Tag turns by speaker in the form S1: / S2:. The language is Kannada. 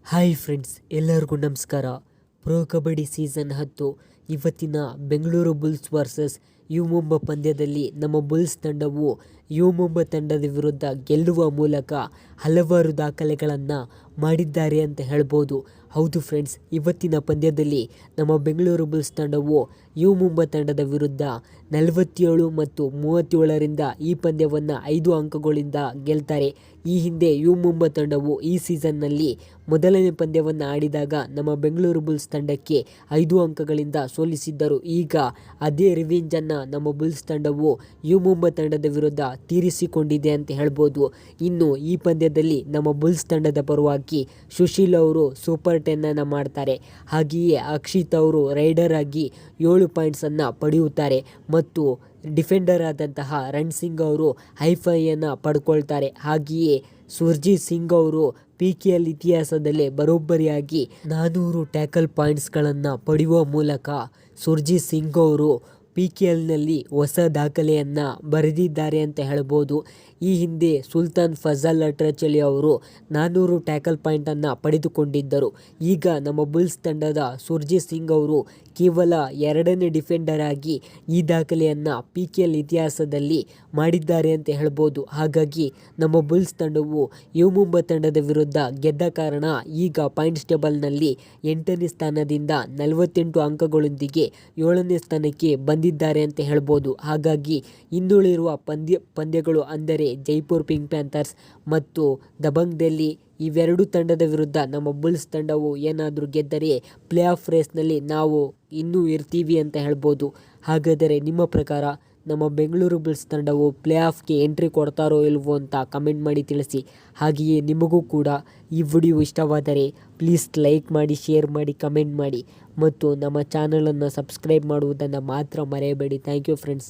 S1: ಹಾಯ್ ಫ್ರೆಂಡ್ಸ್, ಎಲ್ಲರಿಗೂ ನಮಸ್ಕಾರ. ಪ್ರೋ ಕಬಡ್ಡಿ ಸೀಸನ್ 10 ಇವತ್ತಿನ Bengaluru Bulls versus U Mumba ಪಂದ್ಯದಲ್ಲಿ ನಮ್ಮ ಬುಲ್ಸ್ ತಂಡವು ಯು ಮುಂಬಾ ತಂಡದ ವಿರುದ್ಧ ಗೆಲ್ಲುವ ಮೂಲಕ ಹಲವಾರು ದಾಖಲೆಗಳನ್ನು ಮಾಡಿದ್ದಾರೆ ಅಂತ ಹೇಳ್ಬೋದು. ಹೌದು ಫ್ರೆಂಡ್ಸ್, ಇವತ್ತಿನ ಪಂದ್ಯದಲ್ಲಿ ನಮ್ಮ ಬೆಂಗಳೂರು ಬುಲ್ಸ್ ತಂಡವು ಯು ಮುಂಬಾ ತಂಡದ ವಿರುದ್ಧ 47 ಮತ್ತು 37ರಿಂದ ಈ ಪಂದ್ಯವನ್ನು 5 ಅಂಕಗಳಿಂದ ಗೆಲ್ತಾರೆ. ಈ ಹಿಂದೆ ಯು ಮುಂಬಾ ತಂಡವು ಈ ಸೀಸನ್ನಲ್ಲಿ ಮೊದಲನೇ ಪಂದ್ಯವನ್ನು ಆಡಿದಾಗ ನಮ್ಮ ಬೆಂಗಳೂರು ಬುಲ್ಸ್ ತಂಡಕ್ಕೆ 5 ಅಂಕಗಳಿಂದ ಸೋಲಿಸಿದ್ದರು. ಈಗ ಅದೇ ರಿವೆಂಜನ್ನು ನಮ್ಮ ಬುಲ್ಸ್ ತಂಡವು ಯು ಮುಂಬಾ ತಂಡದ ವಿರುದ್ಧ ತೀರಿಸಿಕೊಂಡಿದೆ ಅಂತ ಹೇಳ್ಬೋದು. ಇನ್ನು ಈ ಪಂದ್ಯದಲ್ಲಿ ನಮ್ಮ ಬುಲ್ಸ್ ತಂಡದ ಪರವಾಗಿ ಸುಶೀಲ್ ಅವರು ಸೂಪರ್ 10 ಅನ್ನು ಮಾಡ್ತಾರೆ. ಹಾಗೆಯೇ ಅಕ್ಷಿತ್ ಅವರು ರೈಡರ್ ಆಗಿ 7 ಪಾಯಿಂಟ್ಸನ್ನು ಪಡೆಯುತ್ತಾರೆ ಮತ್ತು ಡಿಫೆಂಡರ್ ಆದಂತಹ ರಣ್ ಸಿಂಗ್ ಅವರು ಹೈ-ಫೈಯನ್ನು ಪಡ್ಕೊಳ್ತಾರೆ. ಹಾಗೆಯೇ ಸುರ್ಜಿತ್ ಸಿಂಗ್ ಅವರು PKL ಇತಿಹಾಸದಲ್ಲೇ ಬರೋಬ್ಬರಿಯಾಗಿ 400 ಟ್ಯಾಕಲ್ ಪಾಯಿಂಟ್ಸ್ಗಳನ್ನು ಪಡೆಯುವ ಮೂಲಕ ಸುರ್ಜಿತ್ ಸಿಂಗ್ ಅವರು PKLನಲ್ಲಿ ಹೊಸ ದಾಖಲೆಯನ್ನು ಬರೆದಿದ್ದಾರೆ ಅಂತ ಹೇಳ್ಬೋದು. ಈ ಹಿಂದೆ ಸುಲ್ತಾನ್ ಫಜಲ್ ಅಟ್ರಚಲಿ ಅವರು 400 ಟ್ಯಾಕಲ್ ಪಾಯಿಂಟನ್ನು ಪಡೆದುಕೊಂಡಿದ್ದರು. ಈಗ ನಮ್ಮ ಬುಲ್ಸ್ ತಂಡದ ಸುರ್ಜಿತ್ ಸಿಂಗ್ ಅವರು ಕೇವಲ 2ನೇ ಡಿಫೆಂಡರ್ ಆಗಿ ಈ ದಾಖಲೆಯನ್ನು PKL ಇತಿಹಾಸದಲ್ಲಿ ಮಾಡಿದ್ದಾರೆ ಅಂತ ಹೇಳ್ಬೋದು. ಹಾಗಾಗಿ ನಮ್ಮ ಬುಲ್ಸ್ ತಂಡವು ಯು ಮುಂಬಾ ತಂಡದ ವಿರುದ್ಧ ಗೆದ್ದ ಕಾರಣ ಈಗ ಪಾಯಿಂಟ್ಸ್ ಟೇಬಲ್ನಲ್ಲಿ 8ನೇ ಸ್ಥಾನದಿಂದ 48 ಅಂಕಗಳೊಂದಿಗೆ 7ನೇ ಸ್ಥಾನಕ್ಕೆ ಬಂದಿದ್ದಾರೆ ಅಂತ ಹೇಳ್ಬೋದು. ಹಾಗಾಗಿ ಇನ್ನುಳಿರುವ ಪಂದ್ಯಗಳು ಅಂದರೆ ಜೈಪುರ್ ಪಿಂಕ್ ಪ್ಯಾಂಥರ್ಸ್ ಮತ್ತು ದಬಂಗ್ ಡೆಲ್ಲಿ, ಇವೆರಡು ತಂಡದ ವಿರುದ್ಧ ನಮ್ಮ ಬುಲ್ಸ್ ತಂಡವು ಏನಾದರೂ ಗೆದ್ದರೆ ಪ್ಲೇ ಆಫ್ ರೇಸ್ನಲ್ಲಿ ನಾವು ಇನ್ನೂ ಇರ್ತೀವಿ ಅಂತ ಹೇಳ್ಬೋದು. ಹಾಗಾದರೆ ನಿಮ್ಮ ಪ್ರಕಾರ ನಮ್ಮ ಬೆಂಗಳೂರು ಬುಲ್ಸ್ ತಂಡವು ಪ್ಲೇ ಆಫ್ಗೆ ಎಂಟ್ರಿ ಕೊಡ್ತಾರೋ ಇಲ್ವೋ ಅಂತ ಕಮೆಂಟ್ ಮಾಡಿ ತಿಳಿಸಿ. ಹಾಗೆಯೇ ನಿಮಗೂ ಕೂಡ ಈ ವಿಡಿಯೋ ಇಷ್ಟವಾದರೆ ಪ್ಲೀಸ್ ಲೈಕ್ ಮಾಡಿ, ಶೇರ್ ಮಾಡಿ, ಕಮೆಂಟ್ ಮಾಡಿ ಮತ್ತು ನಮ್ಮ ಚಾನಲನ್ನು ಸಬ್ಸ್ಕ್ರೈಬ್ ಮಾಡುವುದನ್ನು ಮಾತ್ರ ಮರೆಯಬೇಡಿ. Thank you friends.